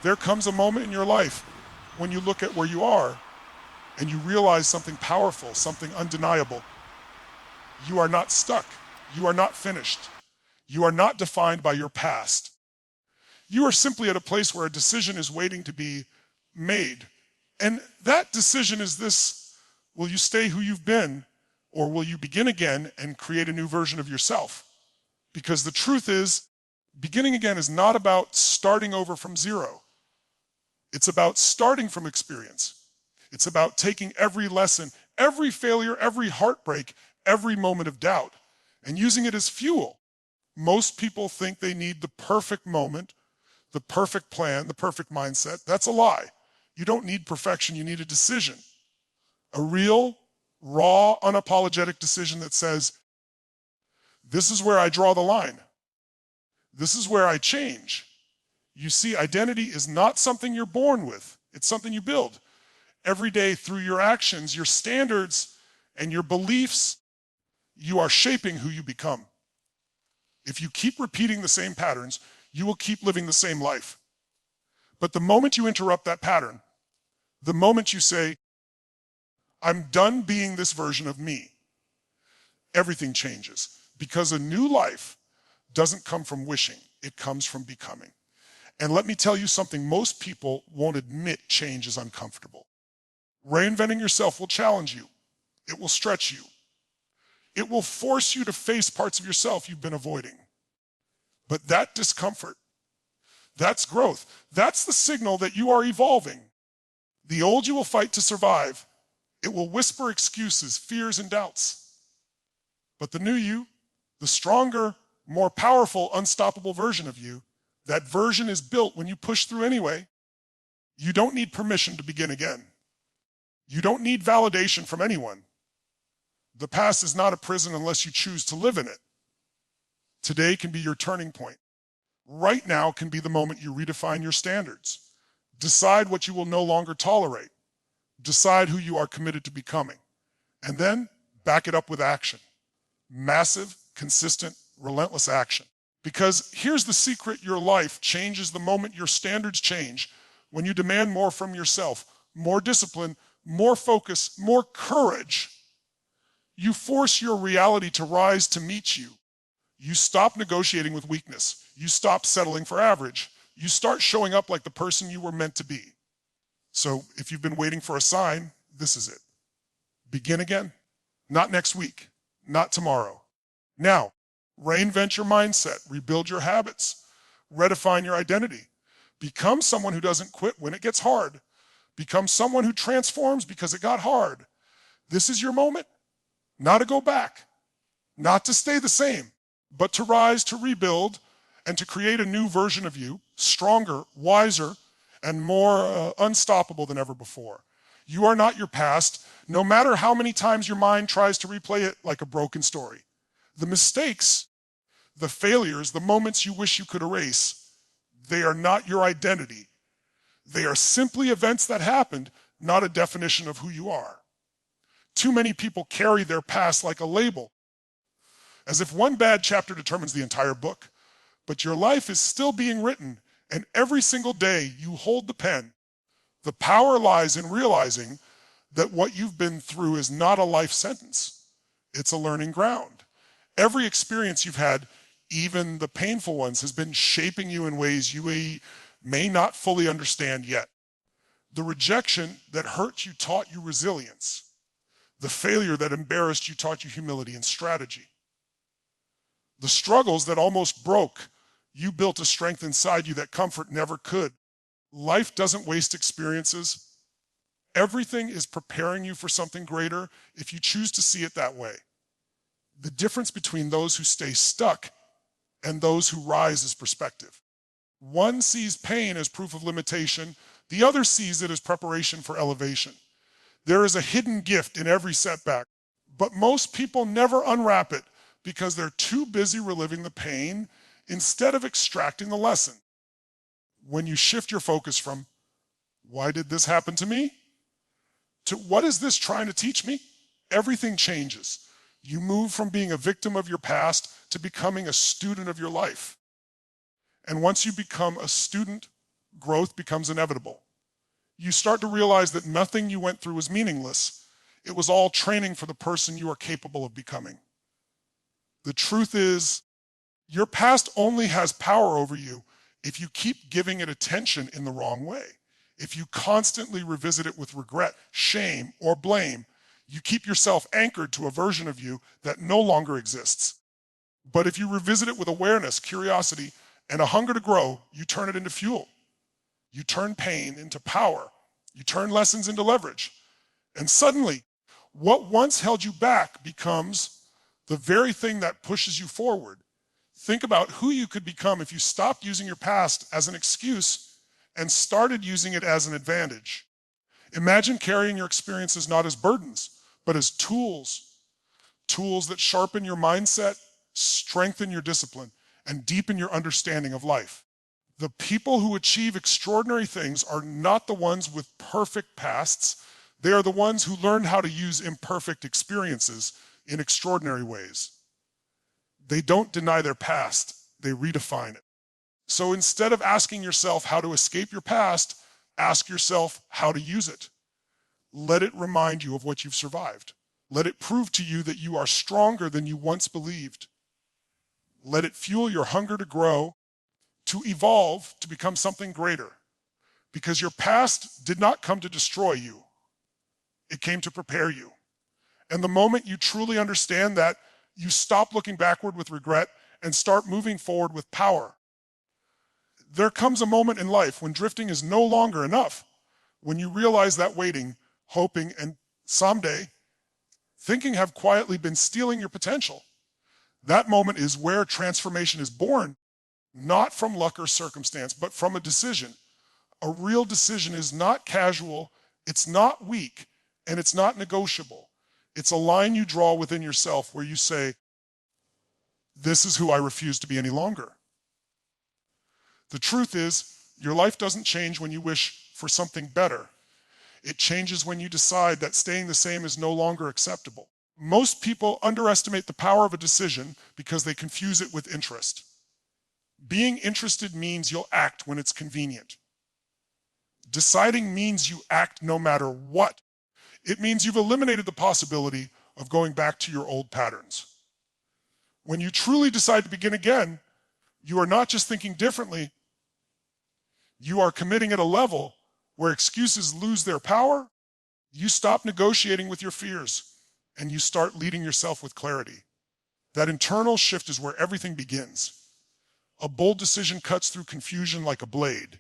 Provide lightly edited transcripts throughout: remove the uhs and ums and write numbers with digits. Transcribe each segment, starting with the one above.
There comes a moment in your life when you look at where you are and you realize something powerful, something undeniable. You are not stuck. You are not finished. You are not defined by your past. You are simply at a place where a decision is waiting to be made. And that decision is this: will you stay who you've been, or will you begin again and create a new version of yourself? Because the truth is, beginning again is not about starting over from zero. It's about starting from experience. It's about taking every lesson, every failure, every heartbreak, every moment of doubt, and using it as fuel. Most people think they need the perfect moment, the perfect plan, the perfect mindset. That's a lie. You don't need perfection, you need a decision. A real, raw, unapologetic decision that says, this is where I draw the line. This is where I change. You see, identity is not something you're born with. It's something you build every day through your actions, your standards, and your beliefs. You are shaping who you become. If you keep repeating the same patterns, you will keep living the same life. But the moment you interrupt that pattern, the moment you say, I'm done being this version of me, everything changes. Because a new life doesn't come from wishing, it comes from becoming. And let me tell you something, most people won't admit change is uncomfortable. Reinventing yourself will challenge you. It will stretch you. It will force you to face parts of yourself you've been avoiding. But that discomfort, that's growth. That's the signal that you are evolving. The old you will fight to survive. It will whisper excuses, fears, and doubts. But the new you, the stronger, more powerful, unstoppable version of you, that version is built when you push through anyway. You don't need permission to begin again. You don't need validation from anyone. The past is not a prison unless you choose to live in it. Today can be your turning point. Right now can be the moment you redefine your standards. Decide what you will no longer tolerate. Decide who you are committed to becoming. And then back it up with action. Massive, consistent, relentless action. Because here's the secret: your life changes the moment your standards change, when you demand more from yourself, more discipline, more focus, more courage. You force your reality to rise to meet you. You stop negotiating with weakness. You stop settling for average. You start showing up like the person you were meant to be. So if you've been waiting for a sign, this is it. Begin again. Not next week, not tomorrow. Now, reinvent your mindset, rebuild your habits, redefine your identity. Become someone who doesn't quit when it gets hard. Become someone who transforms because it got hard. This is your moment, not to go back, not to stay the same, but to rise, to rebuild, and to create a new version of you, stronger, wiser, and more unstoppable than ever before. You are not your past, no matter how many times your mind tries to replay it like a broken story. The mistakes, the failures, the moments you wish you could erase, they are not your identity. They are simply events that happened, not a definition of who you are. Too many people carry their past like a label, as if one bad chapter determines the entire book. But your life is still being written, and every single day you hold the pen. The power lies in realizing that what you've been through is not a life sentence. It's a learning ground. Every experience you've had, even the painful ones, has been shaping you in ways you may not fully understand yet. The rejection that hurt you taught you resilience. The failure that embarrassed you taught you humility and strategy. The struggles that almost broke, you built a strength inside you that comfort never could. Life doesn't waste experiences. Everything is preparing you for something greater if you choose to see it that way. The difference between those who stay stuck and those who rise is perspective. One sees pain as proof of limitation, the other sees it as preparation for elevation. There is a hidden gift in every setback, but most people never unwrap it because they're too busy reliving the pain instead of extracting the lesson. When you shift your focus from, why did this happen to me, to what is this trying to teach me, everything changes. You move from being a victim of your past to becoming a student of your life. And once you become a student growth becomes inevitable. You start to realize that nothing you went through was meaningless. It was all training for the person you are capable of becoming. The truth is, your past only has power over you if you keep giving it attention in the wrong way. If you constantly revisit it with regret, shame, or blame, you keep yourself anchored to a version of you that no longer exists. But if you revisit it with awareness, curiosity, and a hunger to grow, you turn it into fuel. You turn pain into power. You turn lessons into leverage. And suddenly, what once held you back becomes the very thing that pushes you forward. Think about who you could become if you stopped using your past as an excuse and started using it as an advantage. Imagine carrying your experiences not as burdens, but as tools. Tools that sharpen your mindset, strengthen your discipline, and deepen your understanding of life. The people who achieve extraordinary things are not the ones with perfect pasts. They are the ones who learned how to use imperfect experiences in extraordinary ways. They don't deny their past, they redefine it. So instead of asking yourself how to escape your past, ask yourself how to use it. Let it remind you of what you've survived. Let it prove to you that you are stronger than you once believed. Let it fuel your hunger to grow, to evolve, to become something greater. Because your past did not come to destroy you. It came to prepare you. And the moment you truly understand that, you stop looking backward with regret and start moving forward with power. There comes a moment in life when drifting is no longer enough, when you realize that waiting, hoping, and someday thinking have quietly been stealing your potential. That moment is where transformation is born, not from luck or circumstance, but from a decision. A real decision is not casual, it's not weak, and it's not negotiable. It's a line you draw within yourself where you say, this is who I refuse to be any longer. The truth is, your life doesn't change when you wish for something better. It changes when you decide that staying the same is no longer acceptable. Most people underestimate the power of a decision because they confuse it with interest. Being interested means you'll act when it's convenient. Deciding means you act no matter what. It means you've eliminated the possibility of going back to your old patterns. When you truly decide to begin again, you are not just thinking differently, you are committing at a level where excuses lose their power. You stop negotiating with your fears and you start leading yourself with clarity. That internal shift is where everything begins. A bold decision cuts through confusion like a blade.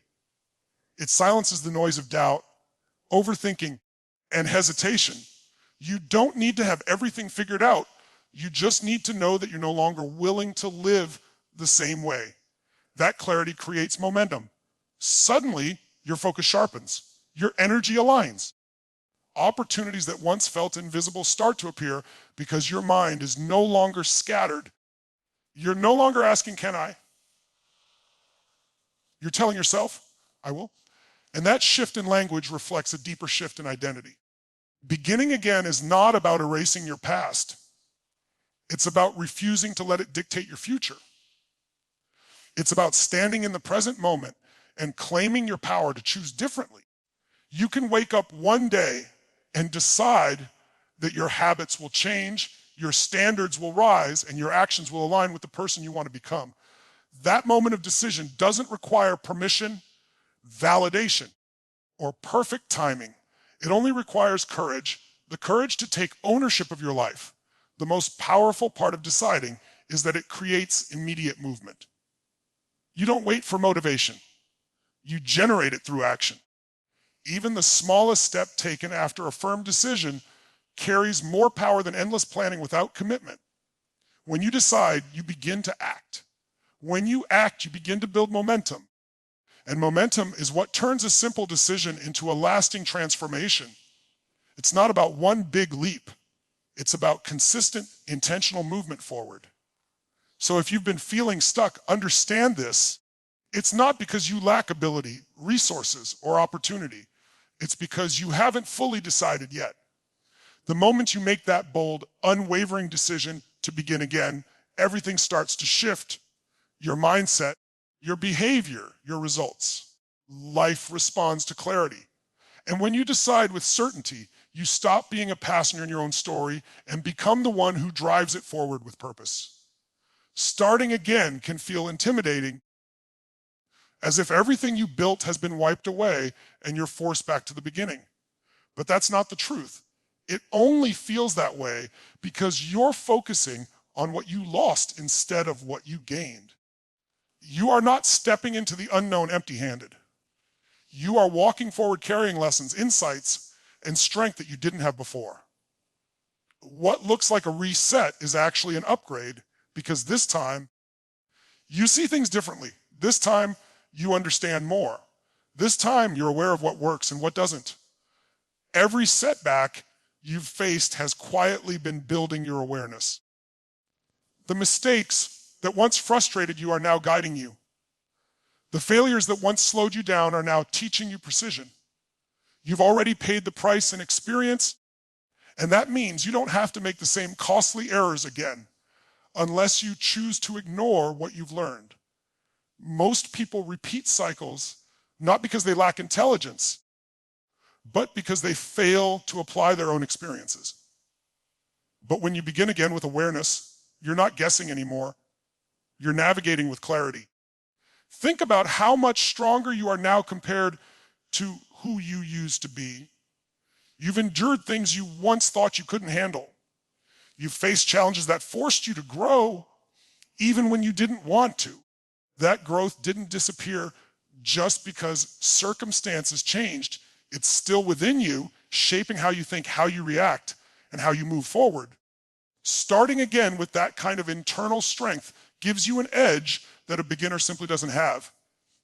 It silences the noise of doubt, overthinking, and hesitation. You don't need to have everything figured out. You just need to know that you're no longer willing to live the same way. That clarity creates momentum. Suddenly, your focus sharpens. Your energy aligns. Opportunities that once felt invisible start to appear because your mind is no longer scattered. You're no longer asking, can I? You're telling yourself, I will. And that shift in language reflects a deeper shift in identity. Beginning again is not about erasing your past. It's about refusing to let it dictate your future. It's about standing in the present moment and claiming your power to choose differently. You can wake up one day and decide that your habits will change, your standards will rise, and your actions will align with the person you want to become. That moment of decision doesn't require permission, validation, or perfect timing. It only requires courage, the courage to take ownership of your life. The most powerful part of deciding is that it creates immediate movement. You don't wait for motivation. You generate it through action. Even the smallest step taken after a firm decision carries more power than endless planning without commitment. When you decide, you begin to act. When you act, you begin to build momentum. And momentum is what turns a simple decision into a lasting transformation. It's not about one big leap. It's about consistent, intentional movement forward. So if you've been feeling stuck, understand this. It's not because you lack ability, resources, or opportunity. It's because you haven't fully decided yet. The moment you make that bold, unwavering decision to begin again, everything starts to shift. Your mindset, your behavior, your results. Life responds to clarity. And when you decide with certainty, you stop being a passenger in your own story and become the one who drives it forward with purpose. Starting again can feel intimidating, as if everything you built has been wiped away and you're forced back to the beginning. But that's not the truth. It only feels that way because you're focusing on what you lost instead of what you gained. You are not stepping into the unknown empty-handed. You are walking forward carrying lessons, insights, and strength that you didn't have before. What looks like a reset is actually an upgrade because this time you see things differently. This time you understand more. This time you're aware of what works and what doesn't. Every setback you've faced has quietly been building your awareness. The mistakes that once frustrated you are now guiding you. The failures that once slowed you down are now teaching you precision. You've already paid the price in experience, and that means you don't have to make the same costly errors again unless you choose to ignore what you've learned. Most people repeat cycles not because they lack intelligence, but because they fail to apply their own experiences. But when you begin again with awareness, you're not guessing anymore. You're navigating with clarity. Think about how much stronger you are now compared to who you used to be. You've endured things you once thought you couldn't handle. You've faced challenges that forced you to grow even when you didn't want to. That growth didn't disappear just because circumstances changed. It's still within you, shaping how you think, how you react, and how you move forward. Starting again with that kind of internal strength gives you an edge that a beginner simply doesn't have.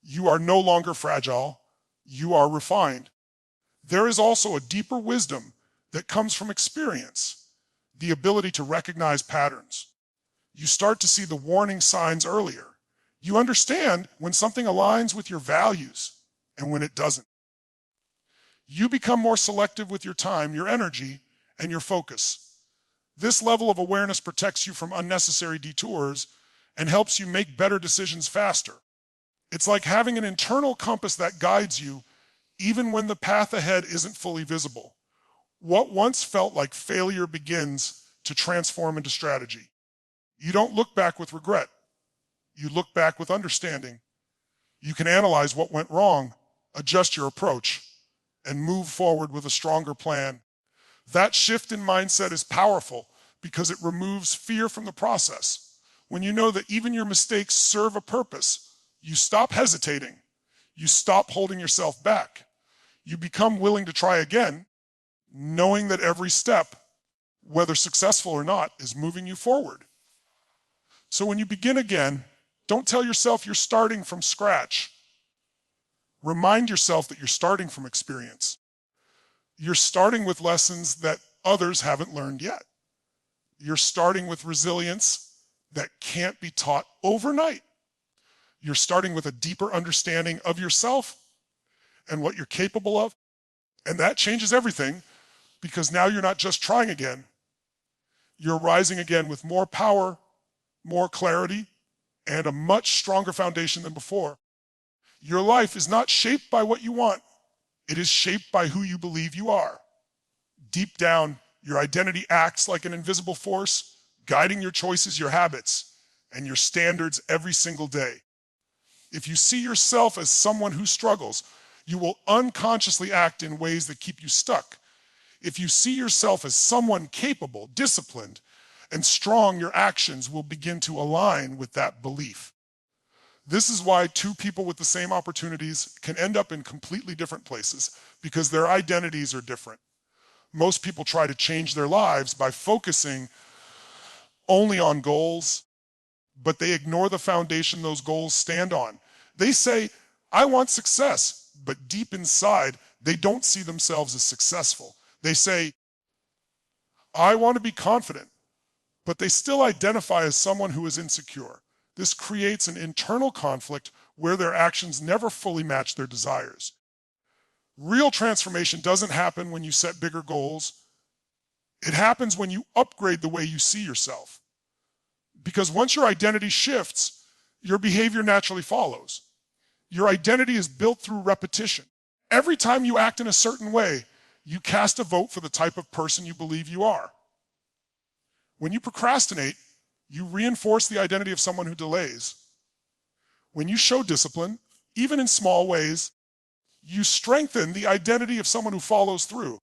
You are no longer fragile. You are refined. There is also a deeper wisdom that comes from experience, the ability to recognize patterns. You start to see the warning signs earlier. You understand when something aligns with your values and when it doesn't. You become more selective with your time, your energy, and your focus. This level of awareness protects you from unnecessary detours and helps you make better decisions faster. It's like having an internal compass that guides you even when the path ahead isn't fully visible. What once felt like failure begins to transform into strategy. You don't look back with regret. You look back with understanding. You can analyze what went wrong, adjust your approach, and move forward with a stronger plan. That shift in mindset is powerful because it removes fear from the process. When you know that even your mistakes serve a purpose, you stop hesitating. You stop holding yourself back. You become willing to try again, knowing that every step, whether successful or not, is moving you forward. So when you begin again, don't tell yourself you're starting from scratch. Remind yourself that you're starting from experience. You're starting with lessons that others haven't learned yet. You're starting with resilience that can't be taught overnight. You're starting with a deeper understanding of yourself and what you're capable of. And that changes everything because now you're not just trying again. You're rising again with more power, more clarity, and a much stronger foundation than before. Your life is not shaped by what you want. It is shaped by who you believe you are. Deep down, your identity acts like an invisible force, guiding your choices, your habits, and your standards every single day. If you see yourself as someone who struggles, you will unconsciously act in ways that keep you stuck. If you see yourself as someone capable, disciplined, and strong, your actions will begin to align with that belief. This is why two people with the same opportunities can end up in completely different places because their identities are different. Most people try to change their lives by focusing only on goals, but they ignore the foundation those goals stand on. They say, I want success, but deep inside, they don't see themselves as successful. They say, I want to be confident, but they still identify as someone who is insecure. This creates an internal conflict where their actions never fully match their desires. Real transformation doesn't happen when you set bigger goals. It happens when you upgrade the way you see yourself. Because once your identity shifts, your behavior naturally follows. Your identity is built through repetition. Every time you act in a certain way, you cast a vote for the type of person you believe you are. When you procrastinate, you reinforce the identity of someone who delays. When you show discipline, even in small ways, you strengthen the identity of someone who follows through.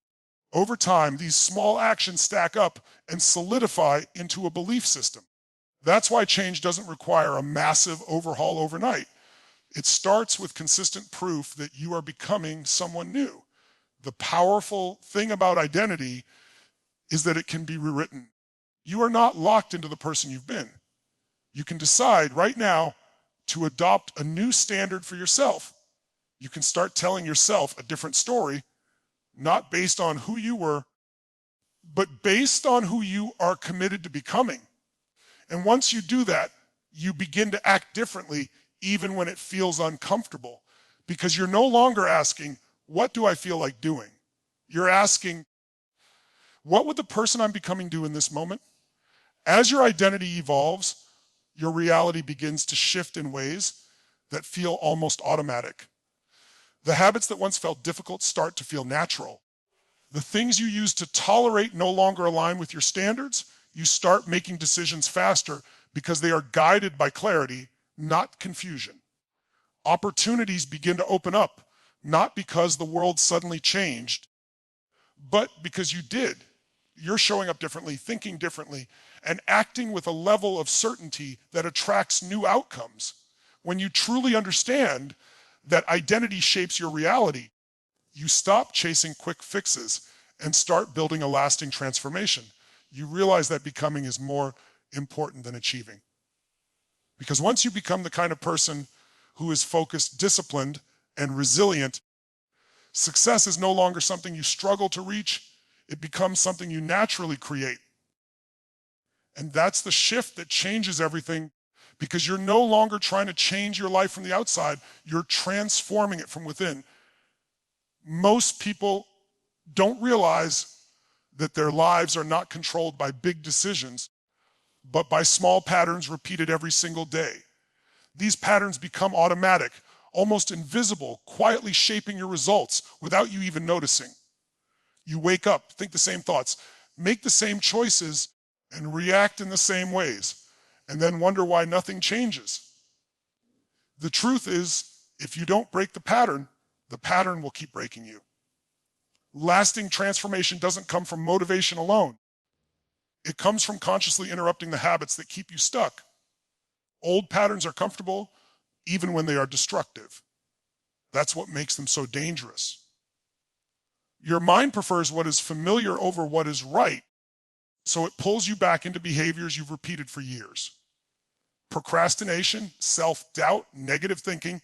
Over time, these small actions stack up and solidify into a belief system. That's why change doesn't require a massive overhaul overnight. It starts with consistent proof that you are becoming someone new. The powerful thing about identity is that it can be rewritten. You are not locked into the person you've been. You can decide right now to adopt a new standard for yourself. You can start telling yourself a different story, not based on who you were, but based on who you are committed to becoming. And once you do that, you begin to act differently even when it feels uncomfortable, because you're no longer asking, what do I feel like doing? You're asking, what would the person I'm becoming do in this moment? As your identity evolves, your reality begins to shift in ways that feel almost automatic. The habits that once felt difficult start to feel natural. The things you used to tolerate no longer align with your standards. You start making decisions faster because they are guided by clarity, not confusion. Opportunities begin to open up, not because the world suddenly changed, but because you did. You're showing up differently, thinking differently, and acting with a level of certainty that attracts new outcomes. When you truly understand that identity shapes your reality, you stop chasing quick fixes and start building a lasting transformation. You realize that becoming is more important than achieving. Because once you become the kind of person who is focused, disciplined, and resilient, success is no longer something you struggle to reach. It becomes something you naturally create. And that's the shift that changes everything, because you're no longer trying to change your life from the outside. You're transforming it from within. Most people don't realize that their lives are not controlled by big decisions, but by small patterns repeated every single day. These patterns become automatic, almost invisible, quietly shaping your results without you even noticing. You wake up, think the same thoughts, make the same choices, and react in the same ways, and then wonder why nothing changes. The truth is, if you don't break the pattern will keep breaking you. Lasting transformation doesn't come from motivation alone. It comes from consciously interrupting the habits that keep you stuck. Old patterns are comfortable, even when they are destructive. That's what makes them so dangerous. Your mind prefers what is familiar over what is right, so it pulls you back into behaviors you've repeated for years. Procrastination, self-doubt, negative thinking,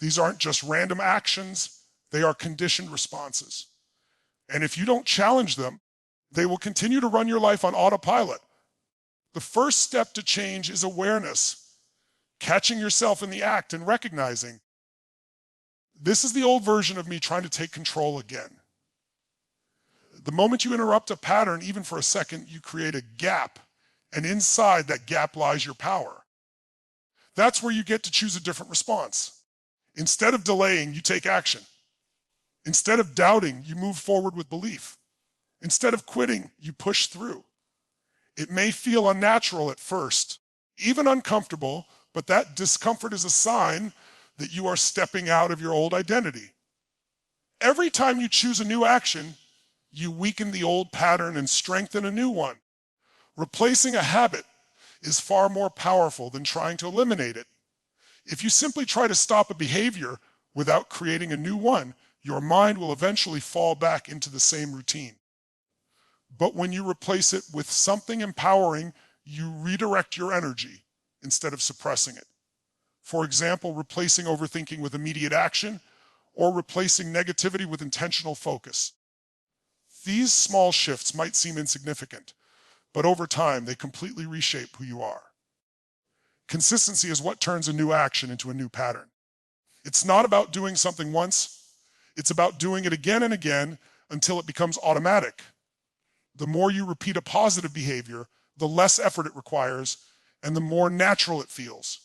these aren't just random actions, they are conditioned responses. And if you don't challenge them, they will continue to run your life on autopilot. The first step to change is awareness, catching yourself in the act and recognizing, this is the old version of me trying to take control again. The moment you interrupt a pattern, even for a second, you create a gap, and inside that gap lies your power. That's where you get to choose a different response. Instead of delaying, you take action. Instead of doubting, you move forward with belief. Instead of quitting, you push through. It may feel unnatural at first, even uncomfortable, but that discomfort is a sign that you are stepping out of your old identity. Every time you choose a new action, you weaken the old pattern and strengthen a new one. Replacing a habit is far more powerful than trying to eliminate it. If you simply try to stop a behavior without creating a new one, your mind will eventually fall back into the same routine. But when you replace it with something empowering, you redirect your energy instead of suppressing it. For example, replacing overthinking with immediate action, or replacing negativity with intentional focus. These small shifts might seem insignificant, but over time, they completely reshape who you are. Consistency is what turns a new action into a new pattern. It's not about doing something once, it's about doing it again and again until it becomes automatic. The more you repeat a positive behavior, the less effort it requires, and the more natural it feels.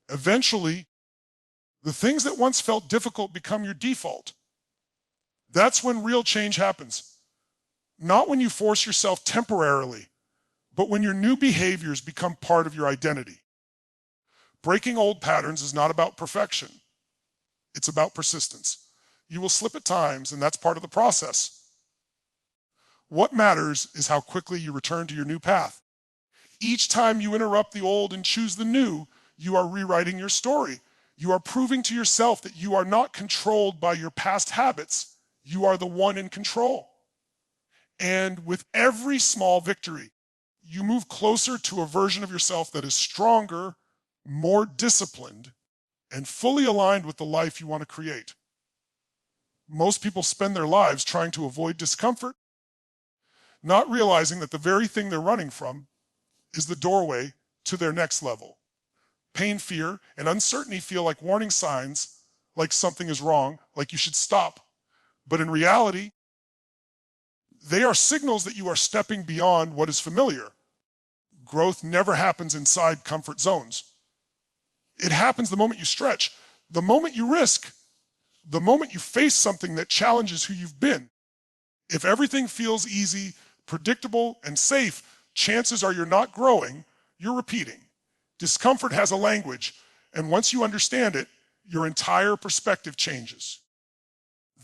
Eventually, The things that once felt difficult become your default. That's when real change happens. Not when you force yourself temporarily, but when your new behaviors become part of your identity. Breaking old patterns is not about perfection. It's about persistence. You will slip at times, and that's part of the process. What matters is how quickly you return to your new path. Each time you interrupt the old and choose the new, you are rewriting your story. You are proving to yourself that you are not controlled by your past habits. You are the one in control. And with every small victory, you move closer to a version of yourself that is stronger, more disciplined, and fully aligned with the life you want to create. Most people spend their lives trying to avoid discomfort, not realizing that the very thing they're running from is the doorway to their next level. Pain, fear, and uncertainty feel like warning signs, like something is wrong, like you should stop. But in reality, they are signals that you are stepping beyond what is familiar. Growth never happens inside comfort zones. It happens the moment you stretch, the moment you risk, the moment you face something that challenges who you've been. If everything feels easy, predictable, and safe, chances are you're not growing, you're repeating. Discomfort has a language, and once you understand it, your entire perspective changes.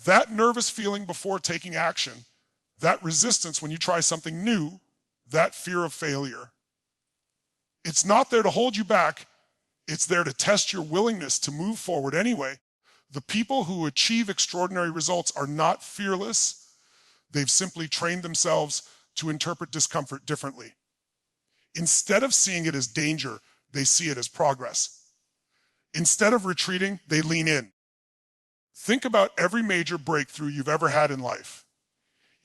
That nervous feeling before taking action, that resistance when you try something new, that fear of failure. It's not there to hold you back, it's there to test your willingness to move forward anyway. The people who achieve extraordinary results are not fearless. They've simply trained themselves to interpret discomfort differently. Instead of seeing it as danger, they see it as progress. Instead of retreating, they lean in. Think about every major breakthrough you've ever had in life.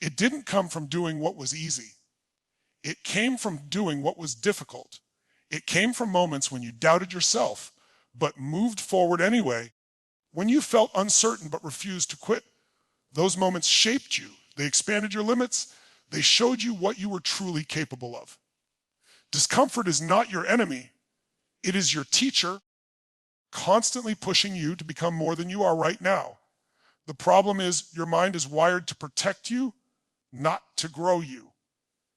It didn't come from doing what was easy. It came from doing what was difficult. It came from moments when you doubted yourself, but moved forward anyway. When you felt uncertain but refused to quit, those moments shaped you. They expanded your limits. They showed you what you were truly capable of. Discomfort is not your enemy. It is your teacher, constantly pushing you to become more than you are right now. The problem is your mind is wired to protect you, not to grow you.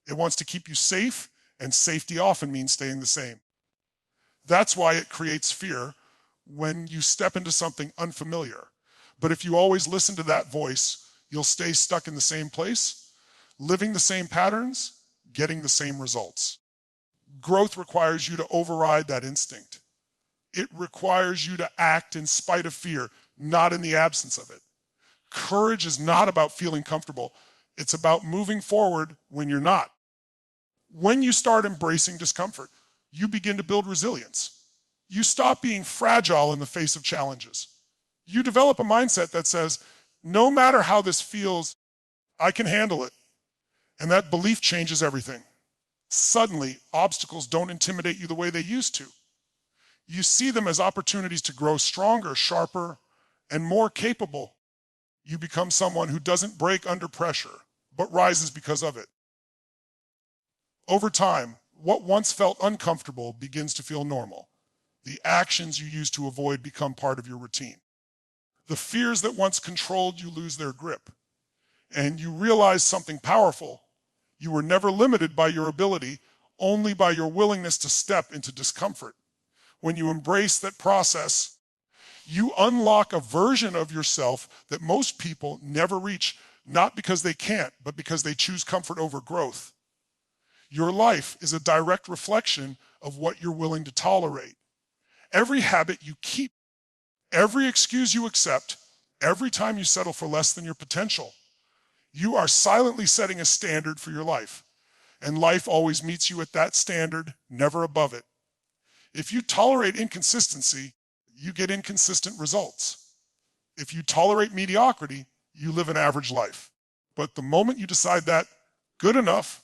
It wants to keep you safe, and safety often means staying the same. That's why it creates fear when you step into something unfamiliar. But if you always listen to that voice, you'll stay stuck in the same place, living the same patterns, getting the same results. Growth requires you to override that instinct. It requires you to act in spite of fear, not in the absence of it. Courage is not about feeling comfortable. It's about moving forward when you're not. When you start embracing discomfort, you begin to build resilience. You stop being fragile in the face of challenges. You develop a mindset that says, no matter how this feels, I can handle it. And that belief changes everything. Suddenly, obstacles don't intimidate you the way they used to. You see them as opportunities to grow stronger, sharper, and more capable. You become someone who doesn't break under pressure, but rises because of it. Over time, what once felt uncomfortable begins to feel normal. The actions you used to avoid become part of your routine. The fears that once controlled you lose their grip. And you realize something powerful. You were never limited by your ability, only by your willingness to step into discomfort. When you embrace that process, you unlock a version of yourself that most people never reach, not because they can't, but because they choose comfort over growth. Your life is a direct reflection of what you're willing to tolerate. Every habit you keep, every excuse you accept, every time you settle for less than your potential, you are silently setting a standard for your life. And life always meets you at that standard, never above it. If you tolerate inconsistency, you get inconsistent results. If you tolerate mediocrity, you live an average life. But the moment you decide that good enough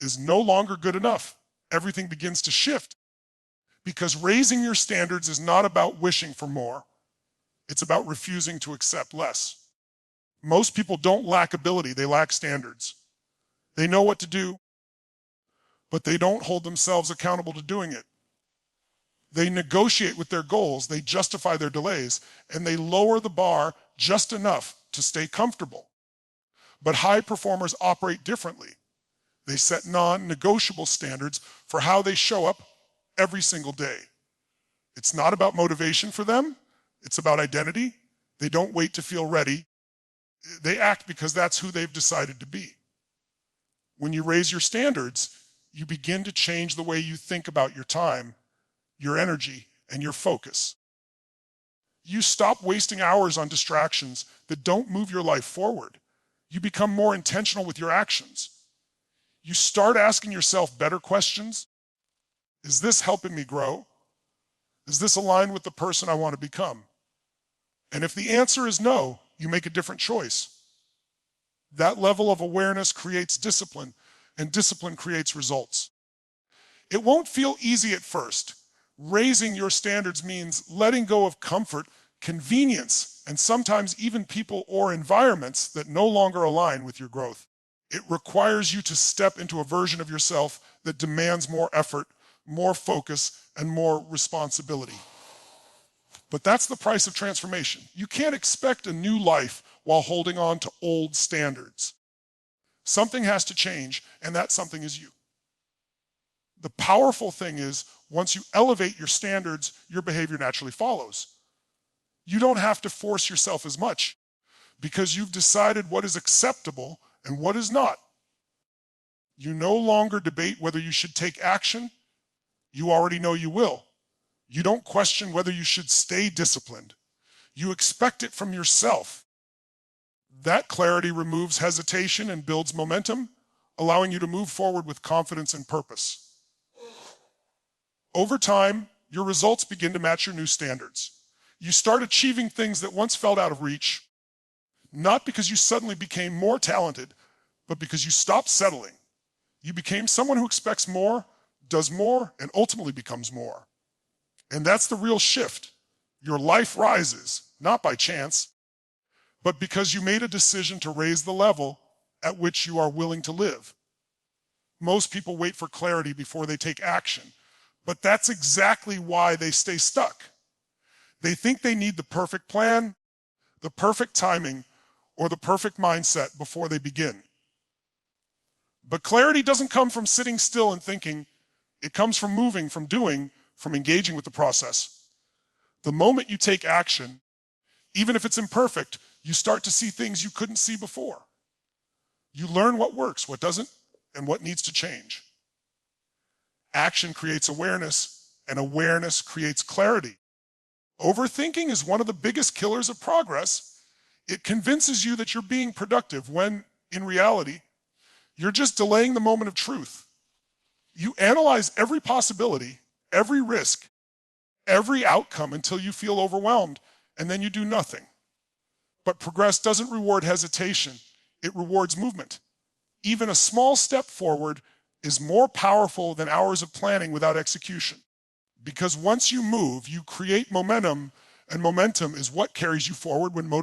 is no longer good enough, everything begins to shift. Because raising your standards is not about wishing for more. It's about refusing to accept less. Most people don't lack ability, they lack standards. They know what to do, but they don't hold themselves accountable to doing it. They negotiate with their goals, they justify their delays, and they lower the bar just enough to stay comfortable. But high performers operate differently. They set non-negotiable standards for how they show up every single day. It's not about motivation for them, it's about identity. They don't wait to feel ready. They act because that's who they've decided to be. When you raise your standards, you begin to change the way you think about your time, your energy, and your focus. You stop wasting hours on distractions that don't move your life forward. You become more intentional with your actions. You start asking yourself better questions. Is this helping me grow? Is this aligned with the person I want to become? And if the answer is no, you make a different choice. That level of awareness creates discipline, and discipline creates results. It won't feel easy at first. Raising your standards means letting go of comfort, convenience, and sometimes even people or environments that no longer align with your growth. It requires you to step into a version of yourself that demands more effort, more focus, and more responsibility. But that's the price of transformation. You can't expect a new life while holding on to old standards. Something has to change, and that something is you. The powerful thing is, once you elevate your standards, your behavior naturally follows. You don't have to force yourself as much because you've decided what is acceptable and what is not. You no longer debate whether you should take action. You already know you will. You don't question whether you should stay disciplined. You expect it from yourself. That clarity removes hesitation and builds momentum, allowing you to move forward with confidence and purpose. Over time, your results begin to match your new standards. You start achieving things that once felt out of reach, not because you suddenly became more talented, but because you stopped settling. You became someone who expects more, does more, and ultimately becomes more. And that's the real shift. Your life rises, not by chance, but because you made a decision to raise the level at which you are willing to live. Most people wait for clarity before they take action, but that's exactly why they stay stuck. They think they need the perfect plan, the perfect timing, or the perfect mindset before they begin. But clarity doesn't come from sitting still and thinking. It comes from moving, from doing, from engaging with the process. The moment you take action, even if it's imperfect, you start to see things you couldn't see before. You learn what works, what doesn't, and what needs to change. Action creates awareness, and awareness creates clarity. Overthinking is one of the biggest killers of progress. It convinces you that you're being productive when, in reality, you're just delaying the moment of truth. You analyze every possibility, every risk, every outcome until you feel overwhelmed, and then you do nothing. But progress doesn't reward hesitation, it rewards movement. Even a small step forward is more powerful than hours of planning without execution. Because once you move, you create momentum, and momentum is what carries you forward when motivation